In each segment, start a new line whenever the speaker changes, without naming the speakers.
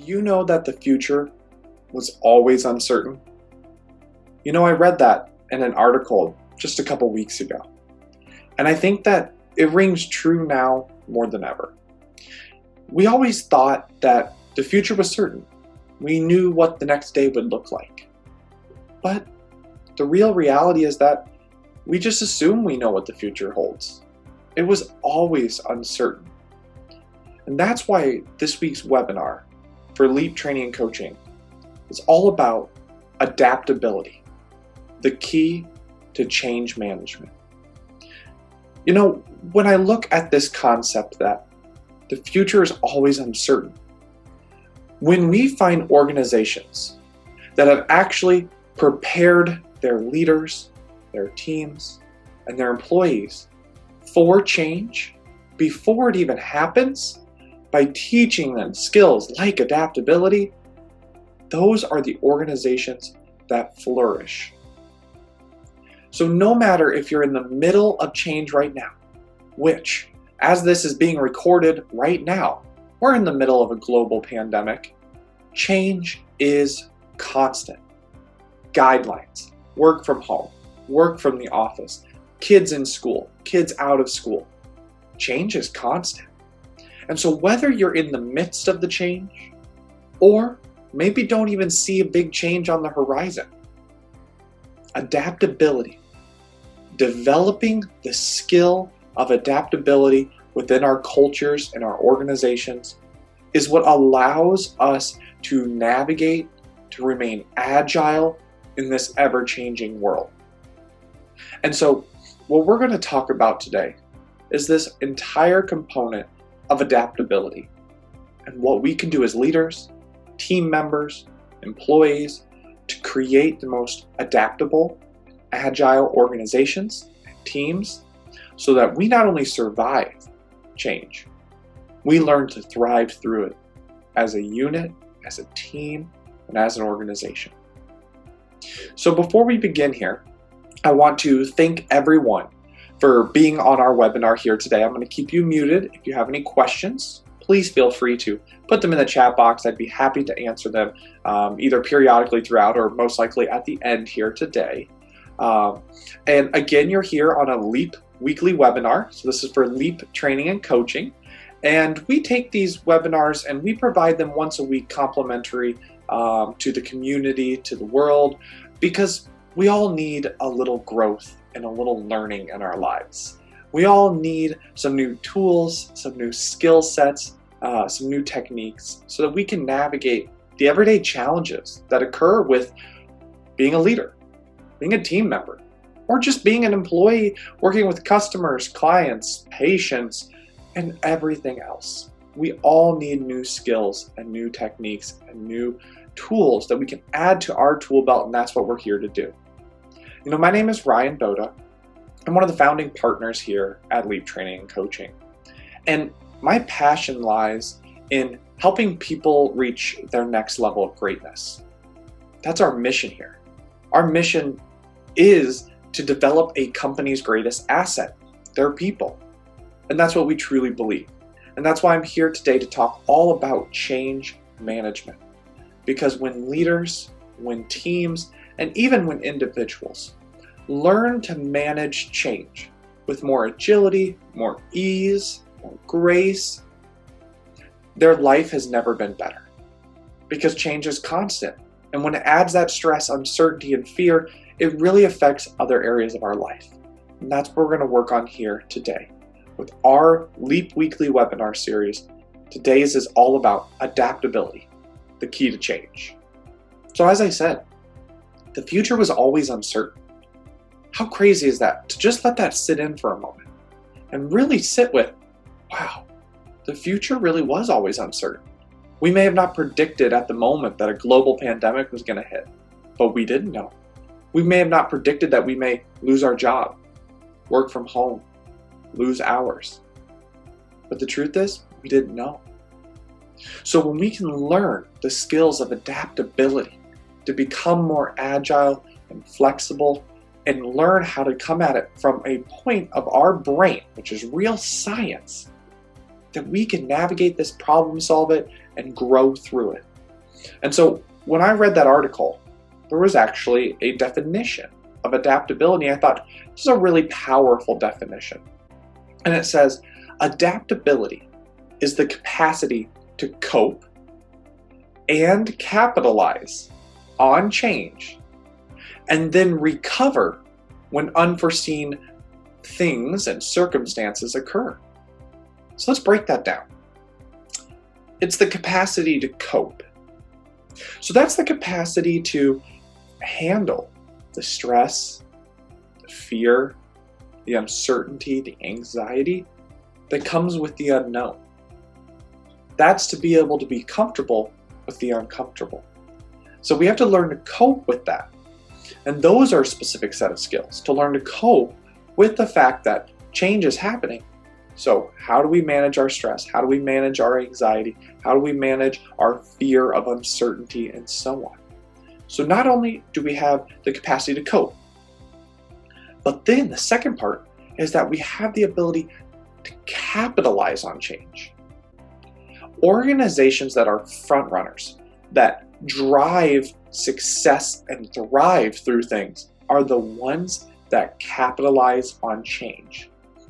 you know that the future was always uncertain? I read that in an article just a couple weeks ago. And I think that it rings true now more than ever. We always thought that the future was certain. We knew what the next day would look like. But the real reality is that we just assume we know what the future holds. It was always uncertain. And that's why this week's webinar for Leap Training and Coaching is all about adaptability, the key to change management. When I look at this concept that the future is always uncertain, when we find organizations that have actually prepared their leaders, their teams, and their employees for change before it even happens, by teaching them skills like adaptability, those are the organizations that flourish. So no matter if you're in the middle of change right now, which, as this is being recorded right now, we're in the middle of a global pandemic, change is constant. Guidelines, work from home, work from the office, kids in school, kids out of school. Change is constant. And so whether you're in the midst of the change, or maybe don't even see a big change on the horizon, adaptability, developing the skill of adaptability within our cultures and our organizations is what allows us to navigate, to remain agile in this ever-changing world. And so what we're going to talk about today is this entire component of adaptability and what we can do as leaders, team members, employees to create the most adaptable, agile organizations and teams so that we not only survive change, we learn to thrive through it as a unit, as a team, and as an organization. So before we begin here, I want to thank everyone for being on our webinar here today. I'm going to keep you muted. If you have any questions, please feel free to put them in the chat box. I'd be happy to answer them either periodically throughout or most likely at the end here today. And again, you're here on a LEAP weekly webinar. So this is for LEAP Training and Coaching. And we take these webinars and we provide them once a week complimentary to the community, to the world, because we all need a little growth and a little learning in our lives. We all need some new tools, some new skill sets, some new techniques so that we can navigate the everyday challenges that occur with being a leader, being a team member, or just being an employee working with customers, clients, patients, and everything else. We all need new skills and new techniques and new tools that we can add to our tool belt, and that's what we're here to do. My name is Ryan Boda. I'm one of the founding partners here at Leap Training and Coaching. And my passion lies in helping people reach their next level of greatness. That's our mission here. Our mission is to develop a company's greatest asset, their people. And that's what we truly believe. And that's why I'm here today to talk all about change management. Because when leaders, when teams, and even when individuals learn to manage change with more agility, more ease, more grace, their life has never been better. Because change is constant. And when it adds that stress, uncertainty, and fear, it really affects other areas of our life. And that's what we're going to work on here today. With our LEAP Weekly webinar series, today's is all about adaptability, the key to change. So as I said, the future was always uncertain. How crazy is that? To just let that sit in for a moment and really sit with, wow, the future really was always uncertain. We may have not predicted at the moment that a global pandemic was going to hit, but we didn't know. We may have not predicted that we may lose our job, work from home, lose hours. But the truth is, we didn't know. So when we can learn the skills of adaptability to become more agile and flexible and learn how to come at it from a point of our brain, which is real science, that we can navigate this problem, solve it, and grow through it. And so when I read that article, there was actually a definition of adaptability. I thought, this is a really powerful definition. And it says, adaptability is the capacity to cope and capitalize on change and then recover when unforeseen things and circumstances occur. So let's break that down. It's the capacity to cope. So that's the capacity to handle the stress, the fear, the uncertainty, the anxiety that comes with the unknown. That's to be able to be comfortable with the uncomfortable. So we have to learn to cope with that. And those are a specific set of skills to learn to cope with the fact that change is happening. So how do we manage our stress? How do we manage our anxiety? How do we manage our fear of uncertainty and so on? So not only do we have the capacity to cope, but then the second part is that we have the ability to capitalize on change. Organizations that are front runners, that drive success and thrive through things, are the ones that capitalize on change.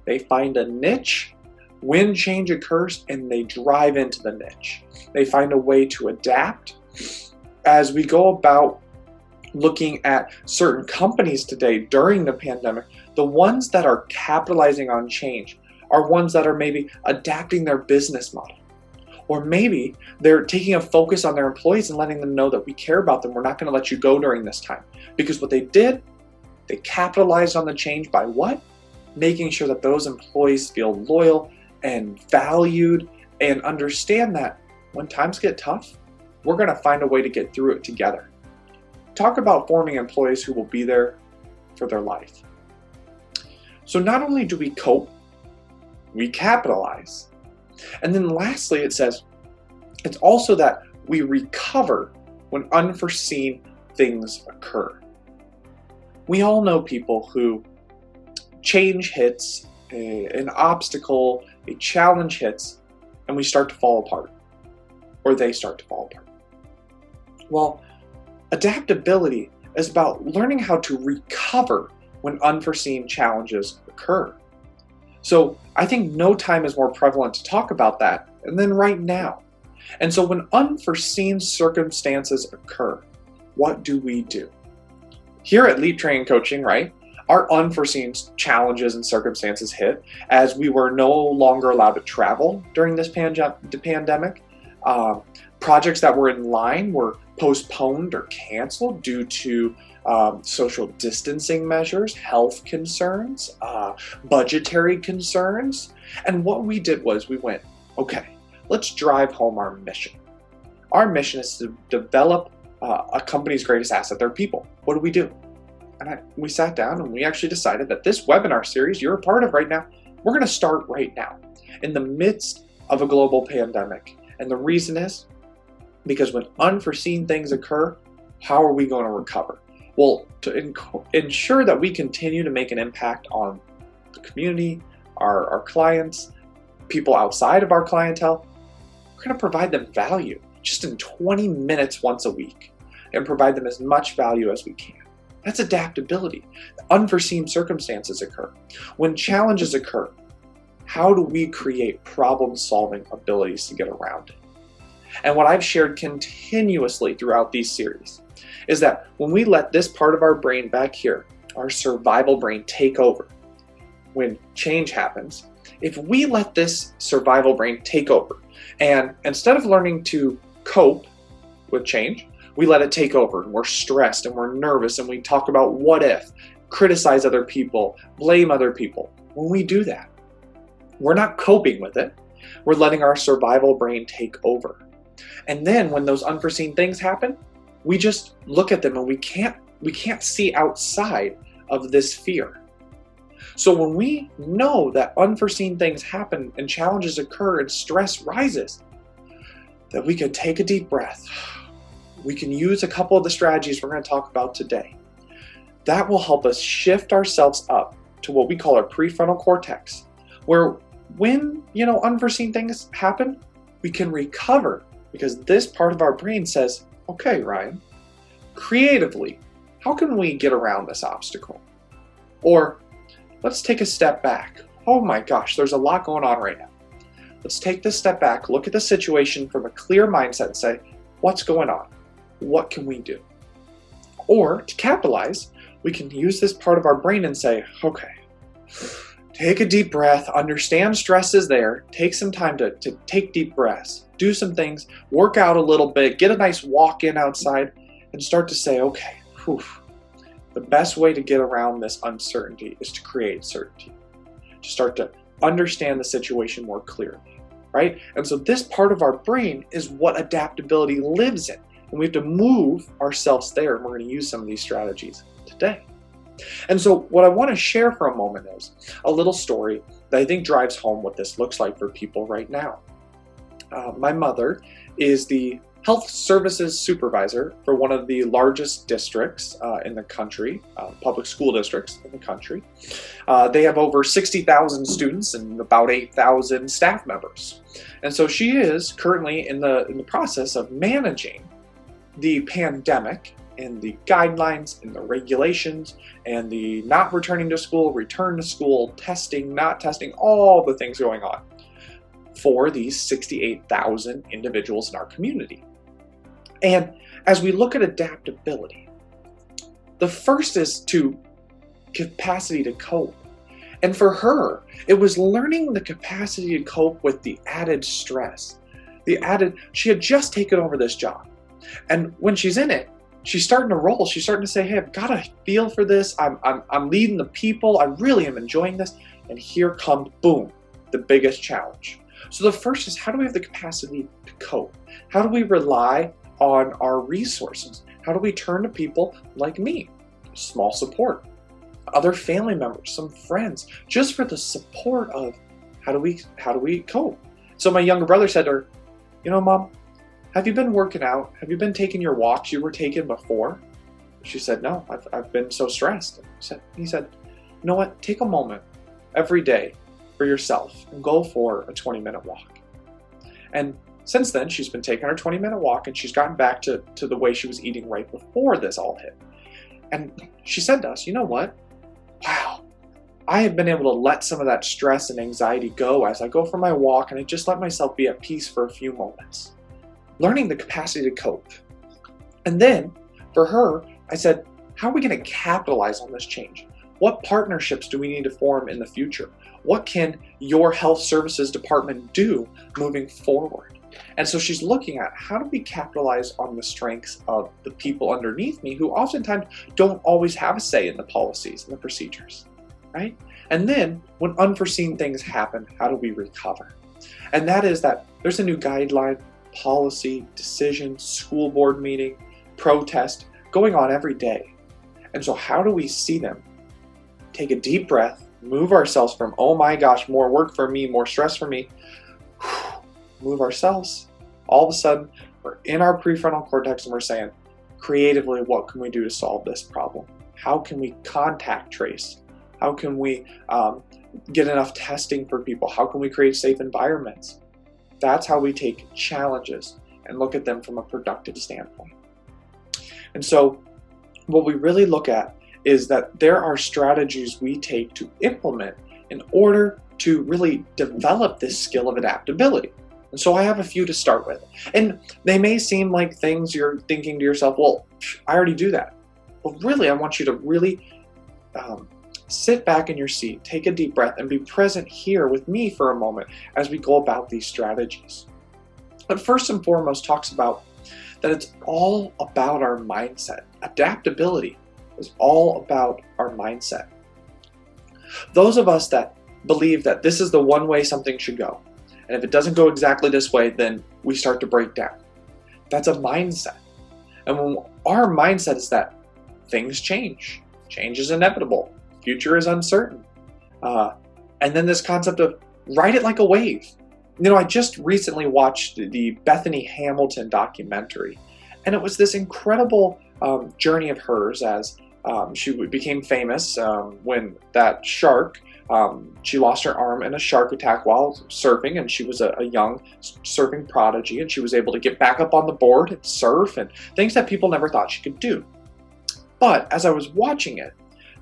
They find a niche when change occurs and they drive into the niche. They find a way to adapt. As we go about looking at certain companies today during the pandemic, the ones that are capitalizing on change are ones that are maybe adapting their business model. Or maybe they're taking a focus on their employees and letting them know that we care about them. We're not going to let you go during this time. Because what they did, they capitalized on the change by what? Making sure that those employees feel loyal and valued and understand that when times get tough, we're going to find a way to get through it together. Talk about forming employees who will be there for their life. So not only do we cope, we capitalize. And then lastly, it says, it's also that we recover when unforeseen things occur. We all know people who change hits, an obstacle, a challenge hits, and we start to fall apart, or they start to fall apart. Well, adaptability is about learning how to recover when unforeseen challenges occur. So I think no time is more prevalent to talk about that than right now. And so when unforeseen circumstances occur, what do we do? Here at Leap Training Coaching, right, our unforeseen challenges and circumstances hit as we were no longer allowed to travel during this pandemic. Projects that were in line were postponed or canceled due to social distancing measures, health concerns, budgetary concerns. And what we did was we went, okay, let's drive home our mission. Our mission is to develop a company's greatest asset, their people. What do? And we sat down and we actually decided that this webinar series you're a part of right now, we're going to start right now in the midst of a global pandemic. And the reason is because when unforeseen things occur, how are we going to recover? Well, to ensure that we continue to make an impact on the community, our clients, people outside of our clientele, we're going to provide them value just in 20 minutes once a week and provide them as much value as we can. That's adaptability. Unforeseen circumstances occur. When challenges occur, how do we create problem-solving abilities to get around it? And what I've shared continuously throughout these series is that when we let this part of our brain back here, our survival brain, take over, when change happens, if we let this survival brain take over, and instead of learning to cope with change, we let it take over, and we're stressed and we're nervous and we talk about what if, criticize other people, blame other people. When we do that, we're not coping with it. We're letting our survival brain take over. And then when those unforeseen things happen, we just look at them and we can't see outside of this fear. So when we know that unforeseen things happen and challenges occur and stress rises, that we can take a deep breath. We can use a couple of the strategies we're going to talk about today. That will help us shift ourselves up to what we call our prefrontal cortex, where when, unforeseen things happen, we can recover because this part of our brain says, okay, Ryan, creatively, how can we get around this obstacle? Or let's take a step back. Oh my gosh, there's a lot going on right now. Let's take this step back, look at the situation from a clear mindset and say, what's going on? What can we do? Or to capitalize, we can use this part of our brain and say, okay, take a deep breath, understand stress is there, take some time to take deep breaths, do some things, work out a little bit, get a nice walk in outside, and start to say, okay, the best way to get around this uncertainty is to create certainty, to start to understand the situation more clearly, right? And so this part of our brain is what adaptability lives in. And we have to move ourselves there, and we're going to use some of these strategies today. And so what I want to share for a moment is a little story that I think drives home what this looks like for people right now. My mother is the health services supervisor for one of the largest districts in the country, public school districts in the country. They have over 60,000 students and about 8,000 staff members. And so she is currently in the process of managing the pandemic and the guidelines and the regulations and the not returning to school, return to school, testing, not testing, all the things going on for these 68,000 individuals in our community. And as we look at adaptability, the first is to capacity to cope. And for her, it was learning the capacity to cope with the added stress. She had just taken over this job. And when she's in it, she's starting to roll. She's starting to say, hey, I've got a feel for this. I'm leading the people. I really am enjoying this. And here comes, boom, the biggest challenge. So the first is, how do we have the capacity to cope? How do we rely on our resources? How do we turn to people like me? Small support, other family members, some friends, just for the support of how do we cope? So my younger brother said to her, Mom, have you been working out? Have you been taking your walks you were taking before? She said, no, I've been so stressed. He said, you know what? Take a moment every day for yourself and go for a 20-minute walk. And since then, she's been taking her 20-minute walk, and she's gotten back to the way she was eating right before this all hit. And she said to us, you know what? Wow, I have been able to let some of that stress and anxiety go as I go for my walk, and I just let myself be at peace for a few moments. Learning the capacity to cope. And then, for her, I said, how are we going to capitalize on this change? What partnerships do we need to form in the future? What can your health services department do moving forward? And so she's looking at, how do we capitalize on the strengths of the people underneath me who oftentimes don't always have a say in the policies and the procedures, right? And then when unforeseen things happen, how do we recover? And that is that there's a new guideline, policy, decision, school board meeting, protest going on every day. And so how do we see them? Take a deep breath, move ourselves from, oh my gosh, more work for me, more stress for me, move ourselves. All of a sudden, we're in our prefrontal cortex and we're saying, creatively, what can we do to solve this problem? How can we contact trace? How can we get enough testing for people? How can we create safe environments? That's how we take challenges and look at them from a productive standpoint. And so what we really look at is that there are strategies we take to implement in order to really develop this skill of adaptability. And so I have a few to start with. And they may seem like things you're thinking to yourself, well, I already do that. But really, I want you to really sit back in your seat, take a deep breath, and be present here with me for a moment as we go about these strategies. But first and foremost talks about that it's all about our mindset. Adaptability is all about our mindset. Those of us that believe that this is the one way something should go, and if it doesn't go exactly this way, then we start to break down. That's a mindset. And when our mindset is that things change is inevitable, future is uncertain. And then this concept of ride it like a wave. I just recently watched the Bethany Hamilton documentary, and it was this incredible journey of hers as she became famous when that shark She lost her arm in a shark attack while surfing, and she was a young surfing prodigy, and she was able to get back up on the board and surf and things that people never thought she could do. But as I was watching it,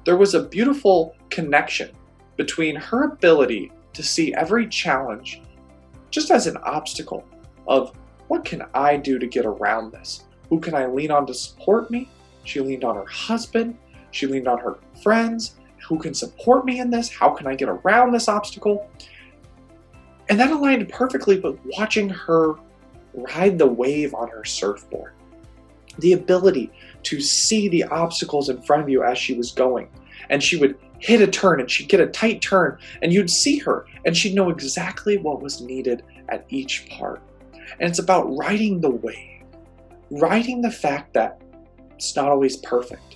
there was a beautiful connection between her ability to see every challenge just as an obstacle of, what can I do to get around this? Who can I lean on to support me? She leaned on her husband. She leaned on her friends. Who can support me in this? How can I get around this obstacle? And that aligned perfectly with watching her ride the wave on her surfboard. The ability to see the obstacles in front of you as she was going. And she would hit a turn and she'd get a tight turn and you'd see her and she'd know exactly what was needed at each part. And it's about riding the wave, riding the fact that it's not always perfect.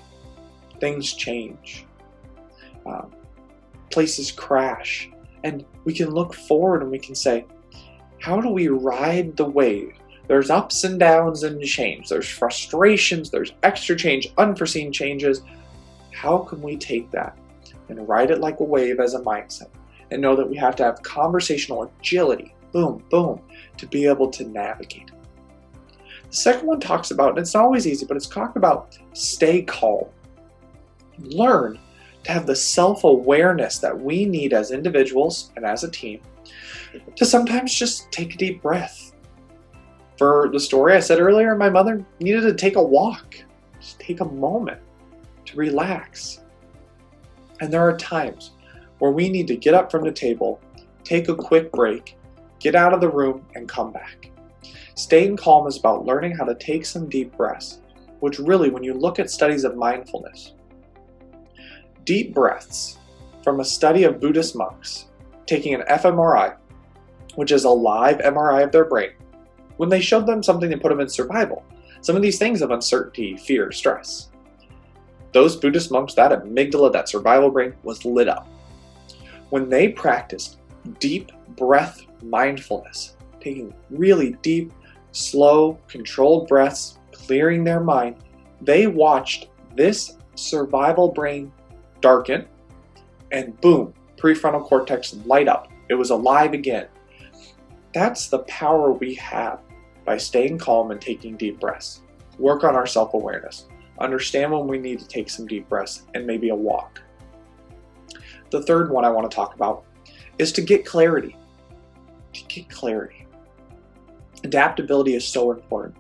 Things change. Places crash. And we can look forward and we can say, how do we ride the wave? There's ups and downs and change. There's frustrations. There's extra change, unforeseen changes. How can we take that and ride it like a wave as a mindset and know that we have to have conversational agility, boom, boom, to be able to navigate? The second one talks about, and it's not always easy, but it's talked about stay calm. Learn to have the self-awareness that we need as individuals and as a team to sometimes just take a deep breath. For the story I said earlier, my mother needed to take a walk, just take a moment to relax. And there are times where we need to get up from the table, take a quick break, get out of the room, and come back. Staying calm is about learning how to take some deep breaths, which really, when you look at studies of mindfulness, deep breaths from a study of Buddhist monks taking an fMRI, which is a live MRI of their brain, when they showed them something to put them in survival, some of these things of uncertainty, fear, stress. Those Buddhist monks, that amygdala, that survival brain was lit up. When they practiced deep breath mindfulness, taking really deep, slow, controlled breaths, clearing their mind, they watched this survival brain darken and boom, prefrontal cortex light up. It was alive again. That's the power we have by staying calm and taking deep breaths. Work on our self-awareness. Understand when we need to take some deep breaths and maybe a walk. The third one I want to talk about is to get clarity. To get clarity. Adaptability is so important.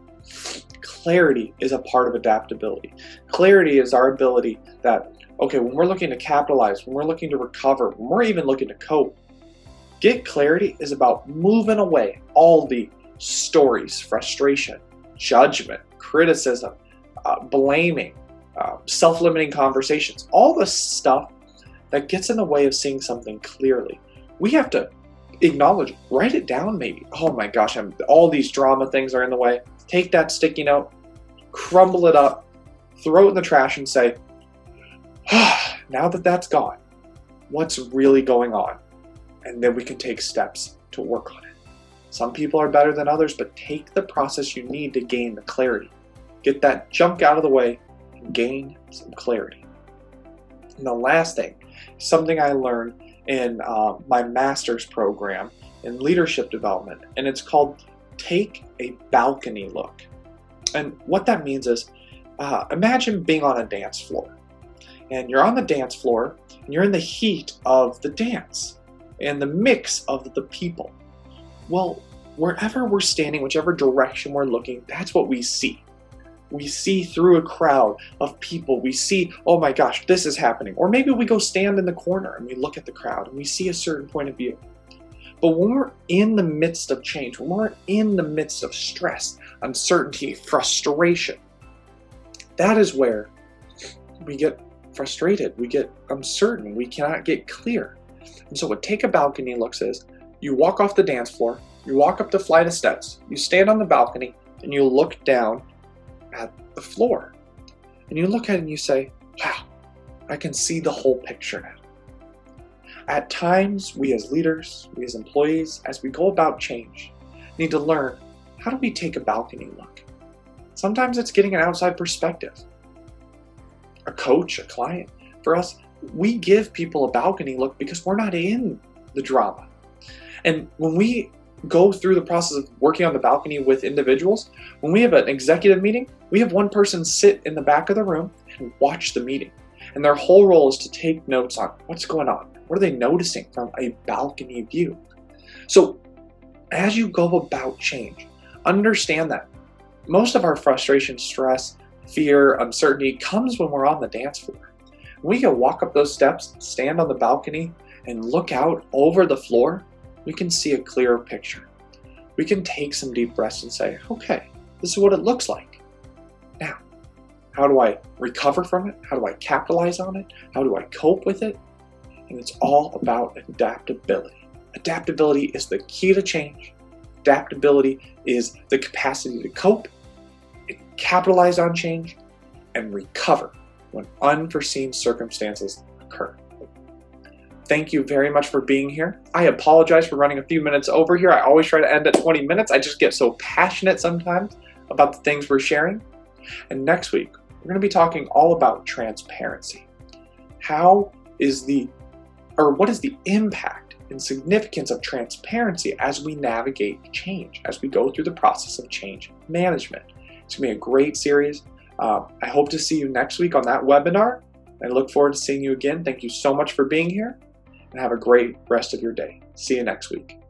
Clarity is a part of adaptability. Clarity is our ability that, okay, when we're looking to capitalize, when we're looking to recover, when we're even looking to cope, get clarity is about moving away all the stories, frustration, judgment, criticism, blaming, self-limiting conversations, all the stuff that gets in the way of seeing something clearly. We have to acknowledge, write it down maybe. Oh my gosh, all these drama things are in the way. Take that sticky note, crumble it up, throw it in the trash and say, now that that's gone, what's really going on? And then we can take steps to work on it. Some people are better than others, but take the process you need to gain the clarity. Get that junk out of the way and gain some clarity. And the last thing, something I learned in my master's program in leadership development, and it's called take a balcony look. And what that means is, imagine being on a dance floor. And you're on the dance floor, and you're in the heat of the dance and the mix of the people. Well, wherever we're standing, whichever direction we're looking, that's what we see. We see through a crowd of people. We see, oh my gosh, this is happening. Or maybe we go stand in the corner and we look at the crowd and we see a certain point of view. But when we're in the midst of change, when we're in the midst of stress, uncertainty, frustration, that is where we get frustrated, we get uncertain, we cannot get clear. And so what take a balcony looks is, you walk off the dance floor, you walk up the flight of steps, you stand on the balcony, and you look down at the floor. And you look at it and you say, wow, I can see the whole picture now. At times, we as leaders, we as employees, as we go about change, need to learn, how do we take a balcony look? Sometimes it's getting an outside perspective. A coach, a client, for us, we give people a balcony look because we're not in the drama. And when we go through the process of working on the balcony with individuals, when we have an executive meeting, we have one person sit in the back of the room and watch the meeting. And their whole role is to take notes on what's going on. What are they noticing from a balcony view? So as you go about change, understand that most of our frustration, stress, fear, uncertainty comes when we're on the dance floor. When we can walk up those steps, stand on the balcony, and look out over the floor, we can see a clearer picture. We can take some deep breaths and say, okay, this is what it looks like. Now, how do I recover from it? How do I capitalize on it? How do I cope with it? And it's all about adaptability. Adaptability is the key to change. Adaptability is the capacity to cope, capitalize on change, and recover when unforeseen circumstances occur. Thank you very much for being here. I apologize for running a few minutes over here. I always try to end at 20 minutes. I just get so passionate sometimes about the things we're sharing. And next week, we're going to be talking all about transparency. What is the impact and significance of transparency as we navigate change, as we go through the process of change management? It's going to be a great series. I hope to see you next week on that webinar. I look forward to seeing you again. Thank you so much for being here, and have a great rest of your day. See you next week.